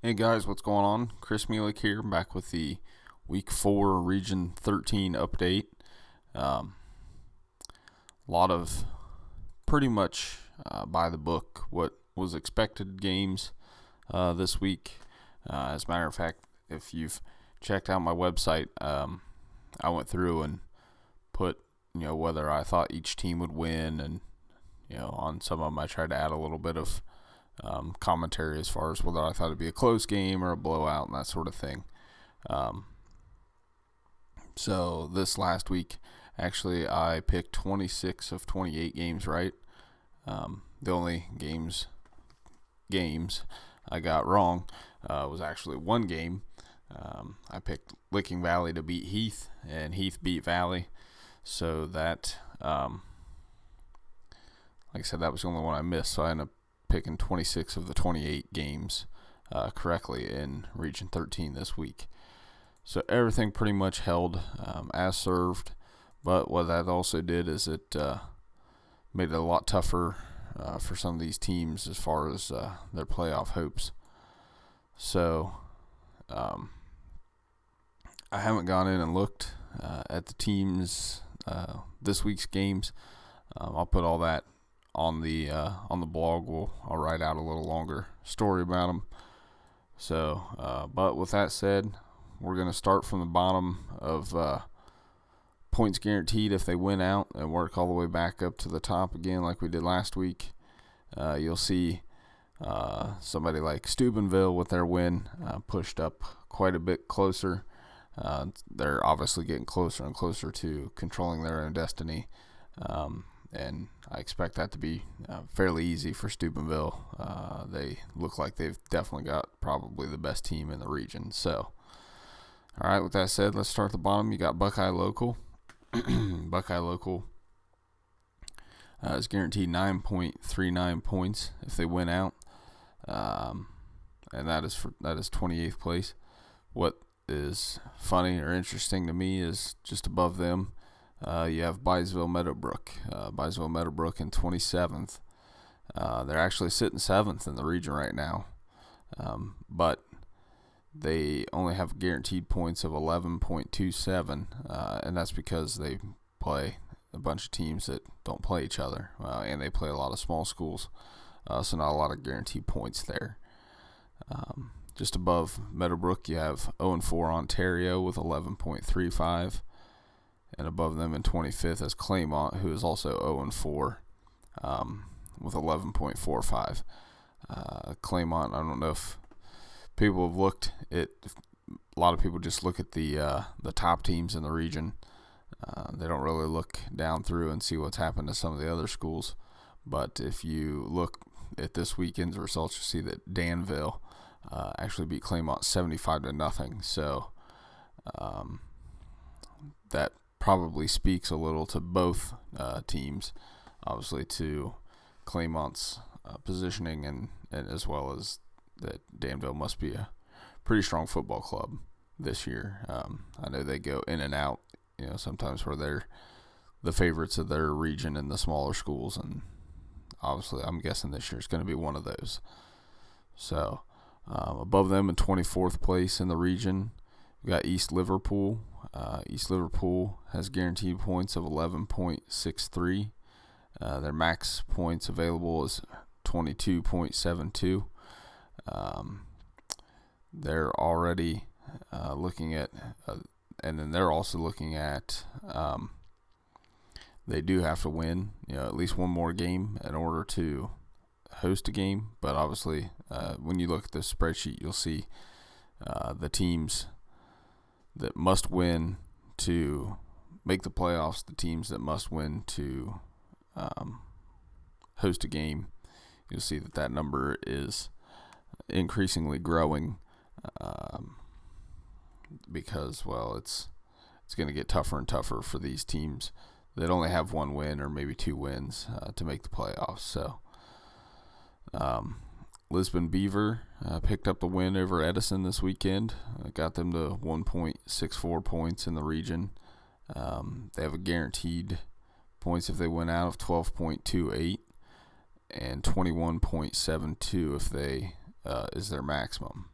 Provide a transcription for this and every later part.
Hey guys, what's going on? Chris Mielek here, back with the Week 4 Region 13 update. A lot of pretty much by the book what was expected games this week. As a matter of fact, if you've checked out my website, I went through and put whether I thought each team would win, and on some of them I tried to add a little bit of commentary as far as whether I thought it'd be a close game or a blowout and that sort of thing. So this last week, actually, I picked 26 of 28 games right. The only games I got wrong was actually one game. I picked Licking Valley to beat Heath, and Heath beat Valley. So that, like I said, that was the only one I missed. So I ended up picking 26 of the 28 games correctly in Region 13 this week. So everything pretty much held as served, but what that also did is it made it a lot tougher for some of these teams as far as their playoff hopes. So I haven't gone in and looked at the teams this week's games. I'll put all that on the blog. I'll write out a little longer story about them. So, but with that said, we're going to start from the bottom of points guaranteed if they win out and work all the way back up to the top again like we did last week. You'll see somebody like Steubenville with their win pushed up quite a bit closer. They're obviously getting closer and closer to controlling their own destiny. And I expect that to be fairly easy for Steubenville. They look like they've definitely got probably the best team in the region. So, all right, with that said, let's start at the bottom. You got Buckeye Local. Buckeye Local is guaranteed 9.39 points if they win out, and that is 28th place. What is funny or interesting to me is just above them, you have Byesville Meadowbrook. Byesville Meadowbrook in 27th. They're actually sitting 7th in the region right now, but they only have guaranteed points of 11.27, and that's because they play a bunch of teams that don't play each other, and they play a lot of small schools, so not a lot of guaranteed points there. Just above Meadowbrook, you have 0-4 Ontario with 11.35, and above them in 25th is Claymont, who is also 0-4 with 11.45. Claymont, I don't know if people have looked at, a lot of people just look at the top teams in the region. They don't really look down through and see what's happened to some of the other schools. But if you look at this weekend's results, you see that Danville actually beat Claymont 75-0. So that probably speaks a little to both teams, obviously to Claymont's positioning and as well as that Danville must be a pretty strong football club this year. I know they go in and out, sometimes where they're the favorites of their region in the smaller schools, and obviously I'm guessing this year is going to be one of those. So above them in 24th place in the region, we got East Liverpool. East Liverpool has guaranteed points of 11.63. Their max points available is 22.72. They're already looking at, and then they're also looking at, they do have to win, at least one more game in order to host a game. But obviously, when you look at the spreadsheet, you'll see the teams that must win to make the playoffs, the teams that must win to host a game. You'll see that number is increasingly growing because, well, it's going to get tougher and tougher for these teams that only have one win or maybe two wins to make the playoffs. So Lisbon Beaver picked up the win over Edison this weekend. Got them to 1.64 points in the region. They have a guaranteed points if they win out of 12.28 and 21.72 if they is their maximum.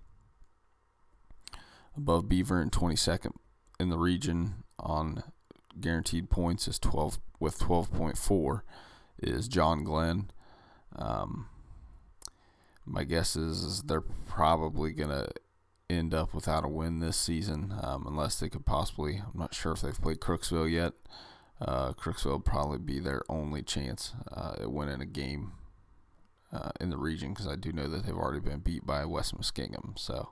Above Beaver and 22nd in the region on guaranteed points is 12 with 12.4 is John Glenn. My guess is they're probably gonna end up without a win this season, unless they could possibly. I'm not sure if they've played Crooksville yet. Crooksville will probably be their only chance at winning a game in the region, because I do know that they've already been beat by West Muskingum. So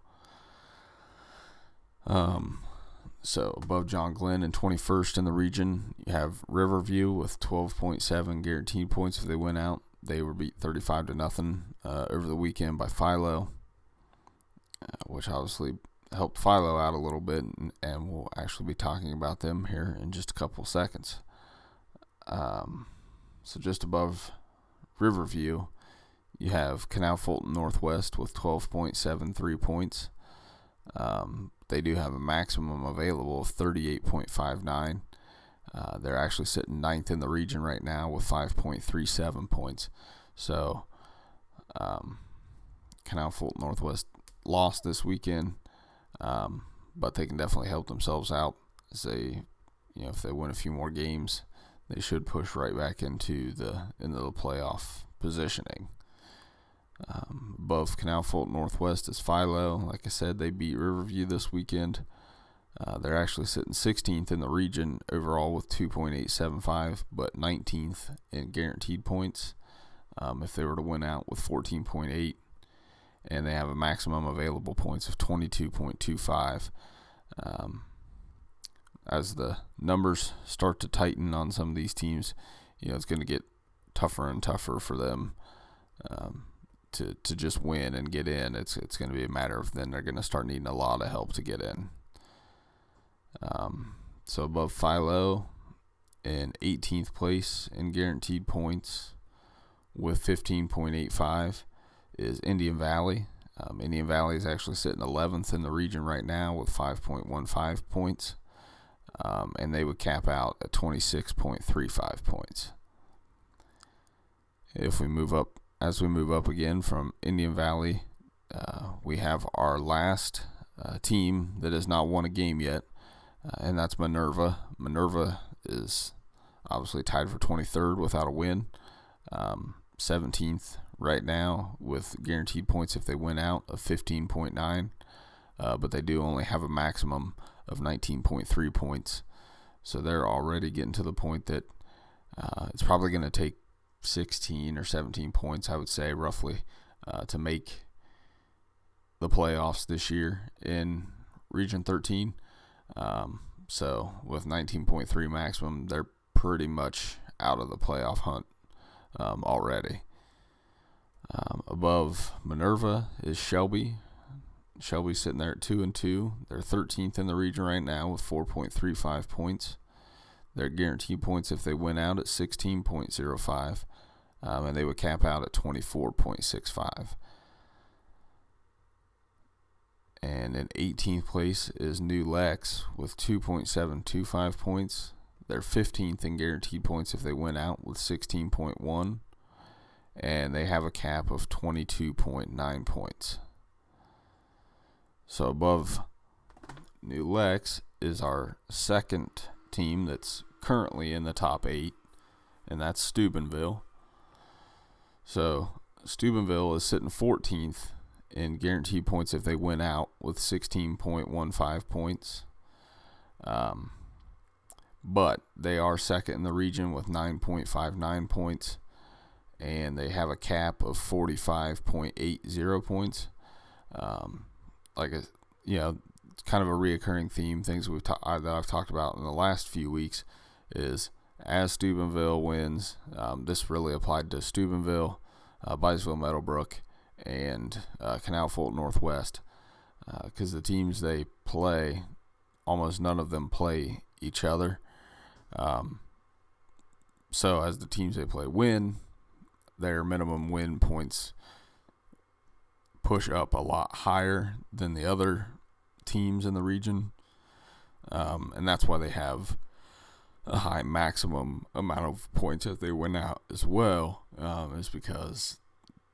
above John Glenn and 21st in the region, you have Riverview with 12.7 guaranteed points if they win out. They were beat 35-0 over the weekend by Philo, which obviously helped Philo out a little bit, and we'll actually be talking about them here in just a couple seconds. So just above Riverview, you have Canal Fulton Northwest with 12.73 points. They do have a maximum available of 38.59. They're actually sitting 9th in the region right now with 5.37 points. So Canal Fulton Northwest lost this weekend, but they can definitely help themselves out as they, if they win a few more games, they should push right back into the playoff positioning. Above Canal Fulton Northwest is Philo. Like I said, they beat Riverview this weekend. They're actually sitting 16th in the region overall with 2.875, but 19th in guaranteed points if they were to win out with 14.8. And they have a maximum available points of 22.25. As the numbers start to tighten on some of these teams, it's going to get tougher and tougher for them to just win and get in. It's going to be a matter of then they're going to start needing a lot of help to get in. So above Philo in 18th place in guaranteed points with 15.85 is Indian Valley. Indian Valley is actually sitting 11th in the region right now with 5.15 points, and they would cap out at 26.35 points. As we move up again from Indian Valley, we have our last team that has not won a game yet, and that's Minerva. Minerva is obviously tied for 23rd without a win, 17th right now with guaranteed points if they win out of 15.9, but they do only have a maximum of 19.3 points. So they're already getting to the point that it's probably going to take 16 or 17 points, I would say, roughly, to make the playoffs this year in Region 13. So with 19.3 maximum, they're pretty much out of the playoff hunt already. Above Minerva is Shelby. Shelby's sitting there at 2-2. They're 13th in the region right now with 4.35 points. Their guaranteed points if they win out at 16.05, and they would cap out at 24.65. And in 18th place is New Lex with 2.725 points. They're 15th in guaranteed points if they win out with 16.1. And they have a cap of 22.9 points. So above New Lex is our second team that's currently in the top 8, and that's Steubenville. So Steubenville is sitting 14th in guaranteed points if they win out with 16.15 points. But they are second in the region with 9.59 points, and they have a cap of 45.80 points. It's kind of a reoccurring theme. Things that I've talked about in the last few weeks is as Steubenville wins, this really applied to Steubenville, Byesville Meadowbrook, and Canal Fulton Northwest, because the teams they play, almost none of them play each other. So as the teams they play win, their minimum win points push up a lot higher than the other teams in the region, and that's why they have a high maximum amount of points if they win out as well, is because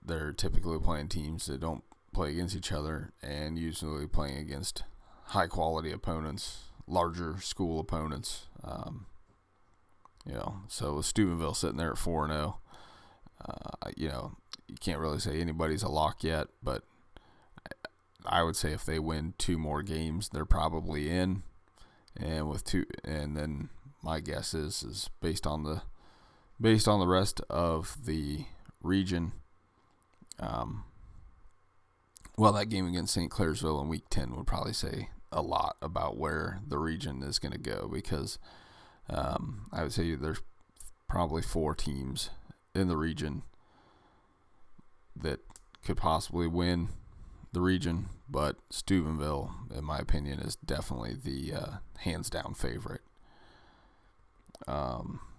they're typically playing teams that don't play against each other and usually playing against high quality opponents, larger school opponents. So with Steubenville sitting there at 4-0, you can't really say anybody's a lock yet, but I would say if they win 2 more games, they're probably in. And then my guess is based on the rest of the region. That game against St. Clairsville in Week 10 would probably say a lot about where the region is going to go, because I would say there's probably 4 teams in the region that could possibly win the region, but Steubenville, in my opinion, is definitely the hands-down favorite.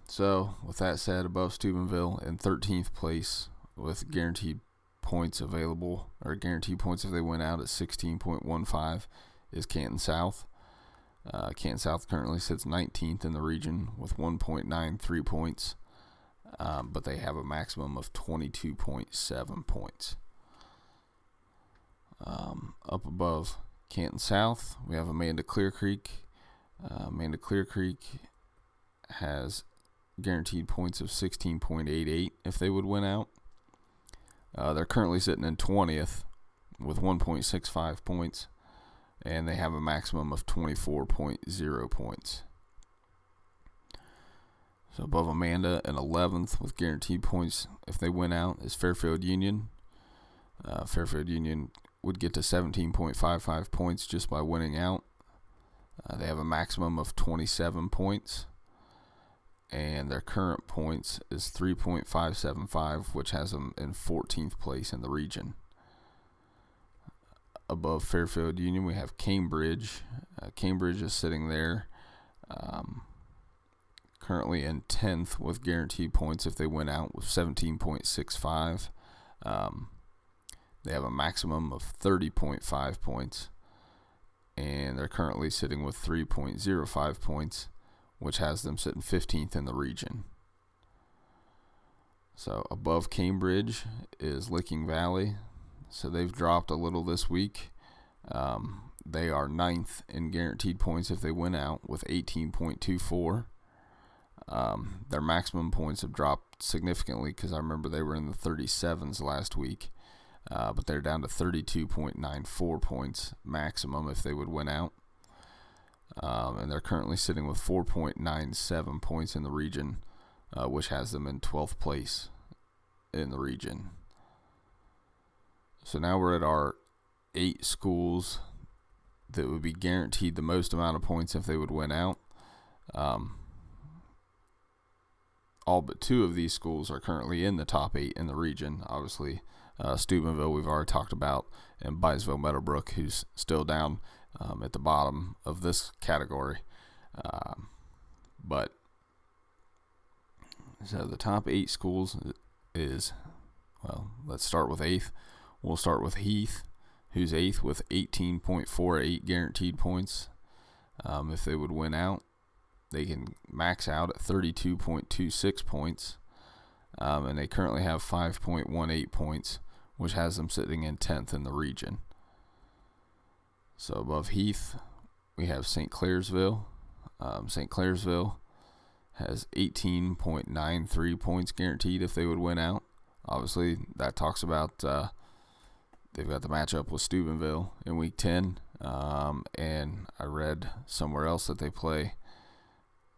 So, with that said, above Steubenville in 13th place with guaranteed points available, or guaranteed points if they win out at 16.15, is Canton South. Canton South currently sits 19th in the region with 1.93 points, but they have a maximum of 22.7 points. Up above Canton South, we have Amanda Clear Creek. Amanda Clear Creek has guaranteed points of 16.88 if they would win out. They're currently sitting in 20th with 1.65 points, and they have a maximum of 24.0 points. So above Amanda in 11th with guaranteed points if they win out is Fairfield Union. Fairfield Union would get to 17.55 points just by winning out. They have a maximum of 27 points, and their current points is 3.575, which has them in 14th place in the region. Above Fairfield Union, we have Cambridge. Cambridge is sitting there currently in 10th with guaranteed points if they win out with 17.65. They have a maximum of 30.5 points, and they're currently sitting with 3.05 points, which has them sitting 15th in the region. So above Cambridge is Licking Valley. So they've dropped a little this week. They are 9th in guaranteed points if they win out with 18.24. Their maximum points have dropped significantly, because I remember they were in the 37s last week. But they're down to 32.94 points maximum if they would win out. And they're currently sitting with 4.97 points in the region, which has them in 12th place in the region. So now we're at our 8 schools that would be guaranteed the most amount of points if they would win out. All but 2 of these schools are currently in the top 8 in the region. Obviously, Steubenville we've already talked about, and Byesville Meadowbrook, who's still down at the bottom of this category. But so the top 8 schools is, let's start with 8th. We'll start with Heath, who's 8th with 18.48 guaranteed points. If they would win out, they can max out at 32.26 points. And they currently have 5.18 points, which has them sitting in 10th in the region. So above Heath, we have St. Clairsville. St. Clairsville has 18.93 points guaranteed if they would win out. Obviously, that talks about they've got the matchup with Steubenville in Week 10. And I read somewhere else that they play,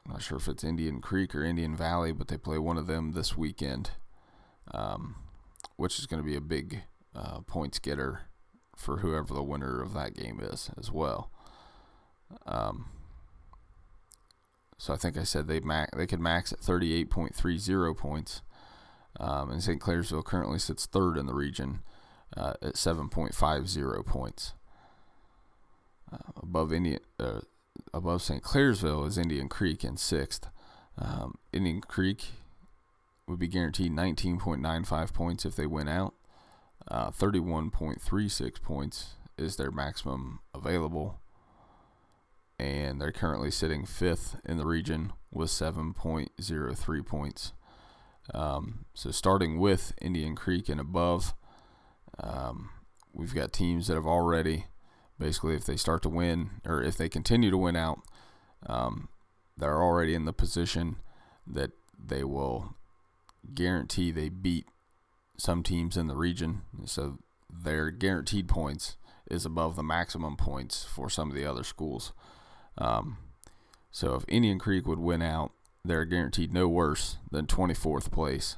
I'm not sure if it's Indian Creek or Indian Valley, but they play one of them this weekend, which is going to be a big points getter for whoever the winner of that game is as well. So I think I said they could max at 38.30 points. And St. Clairsville currently sits 3rd in the region at 7.50 points. Above St. Clairsville is Indian Creek in 6th. Indian Creek would be guaranteed 19.95 points if they win out. 31.36 points is their maximum available. And they're currently sitting 5th in the region with 7.03 points. So starting with Indian Creek and above, we've got teams that have already basically if they start to win, or if they continue to win out, they're already in the position that they will guarantee they beat some teams in the region. So their guaranteed points is above the maximum points for some of the other schools. So if Indian Creek would win out, they're guaranteed no worse than 24th place,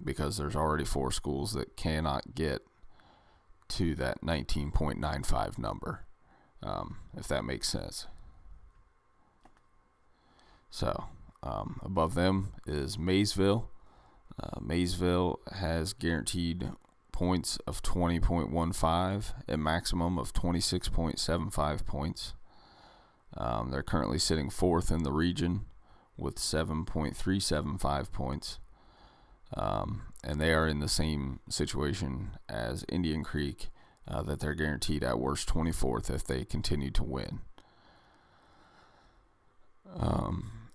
because there's already 4 schools that cannot get to that 19.95 number, if that makes sense. So above them is Maysville. Maysville has guaranteed points of 20.15, a maximum of 26.75 points. They're currently sitting 4th in the region with 7.375 points. And they are in the same situation as Indian Creek, that they're guaranteed at worst 24th if they continue to win.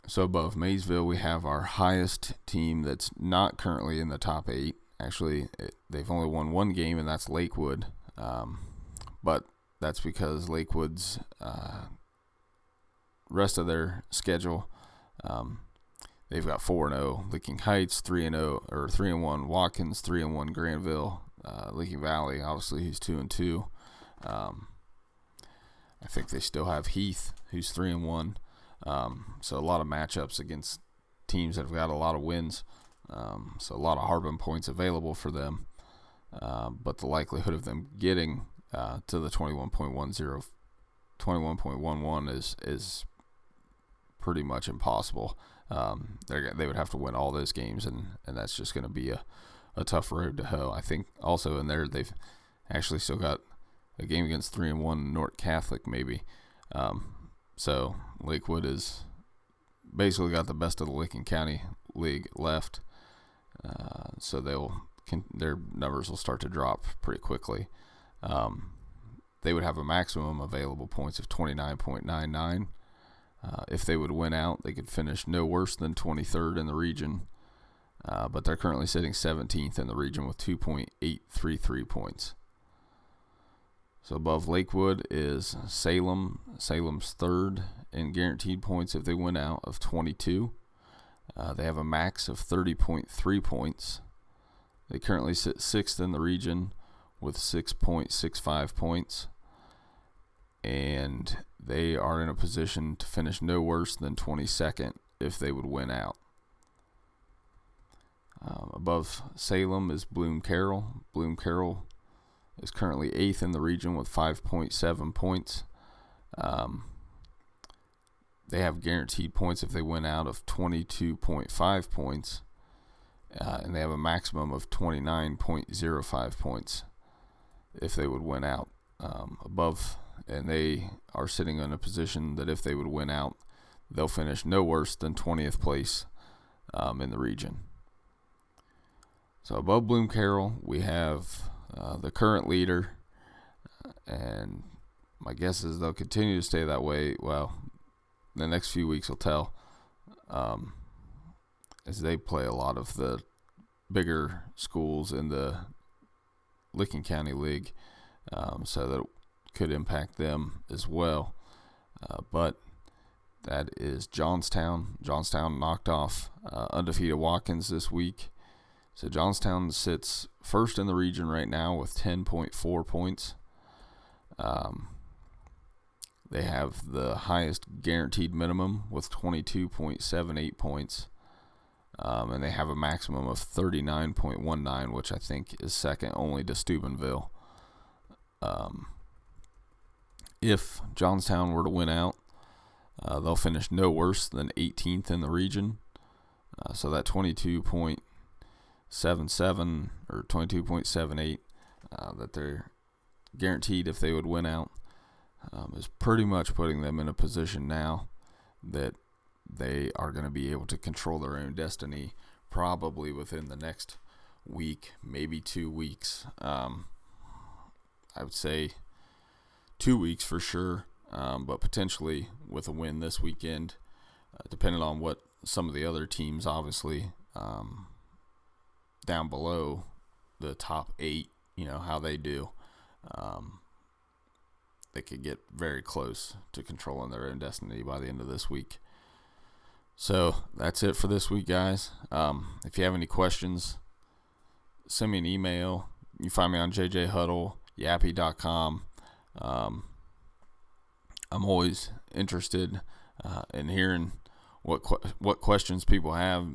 So above Maysville, we have our highest team that's not currently in the top 8. Actually, they've only won 1 game, and that's Lakewood. But that's because Lakewood's rest of their schedule, they've got 4-0 Licking Heights, 3-0 or 3-1 Watkins, 3-1 Granville, Licking Valley. Obviously, he's 2-2. I think they still have Heath, who's 3-1. So a lot of matchups against teams that have got a lot of wins. So a lot of Harbin points available for them. But the likelihood of them getting to the 21.11 is pretty much impossible. They would have to win all those games, and that's just going to be a tough road to hoe. I think also in there they've actually still got a game against 3-1 North Catholic maybe. So Lakewood is basically got the best of the Licking County League left. So their numbers will start to drop pretty quickly. They would have a maximum available points of 29.99. If they would win out, they could finish no worse than 23rd in the region. But they're currently sitting 17th in the region with 2.833 points. So above Lakewood is Salem. Salem's 3rd in guaranteed points if they win out of 22. They have a max of 30.3 points. They currently sit 6th in the region with 6.65 points. And they are in a position to finish no worse than 22nd if they would win out. Above Salem is Bloom Carroll. Bloom Carroll is currently 8th in the region with 5.7 points. They have guaranteed points if they win out of 22.5 points. And they have a maximum of 29.05 points if they would win out. And they are sitting in a position that if they would win out, they'll finish no worse than 20th place in the region. So above Bloom Carroll, we have the current leader, and my guess is they'll continue to stay that way. Well, the next few weeks will tell, as they play a lot of the bigger schools in the Licking County League, so that it could impact them as well. But that is Johnstown. Johnstown knocked off undefeated Watkins this week. So Johnstown sits 1st in the region right now with 10.4 points. They have the highest guaranteed minimum with 22.78 points. And they have a maximum of 39.19, which I think is second only to Steubenville. If Johnstown were to win out, they'll finish no worse than 18th in the region. So that 22.77 or 22.78 that they're guaranteed if they would win out is pretty much putting them in a position now that they are going to be able to control their own destiny probably within the next week, maybe 2 weeks. I would say 2 weeks for sure, but potentially with a win this weekend, depending on what some of the other teams, obviously, down below the top 8, how they do. they could get very close to controlling their own destiny by the end of this week. So that's it for this week, guys. If you have any questions, send me an email. You find me on jjhuddle.yappy.com. I'm always interested in hearing what questions people have.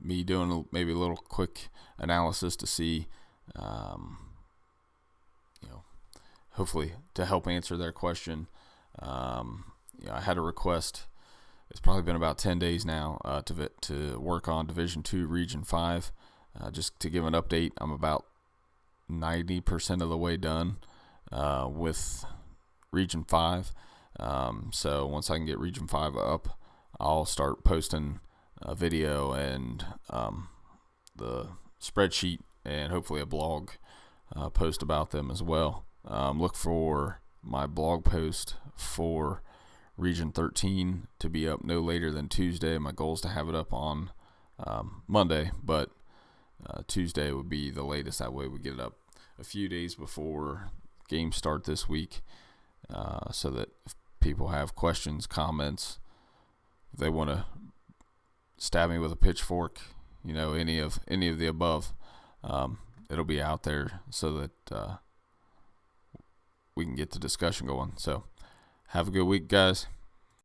Me doing maybe a little quick analysis to see, hopefully to help answer their question. I had a request. It's probably been about 10 days now to work on Division II, Region 5. Just to give an update, I'm about 90% of the way done with Region 5. So once I can get Region 5 up, I'll start posting a video and the spreadsheet and hopefully a blog post about them as well. Look for my blog post for Region 13 to be up no later than Tuesday. My goal is to have it up on Monday, but Tuesday would be the latest. That way we get it up a few days before games start this week, so that if people have questions, comments, if they want to stab me with a pitchfork, any of the above, it'll be out there so that we can get the discussion going. So have a good week, guys.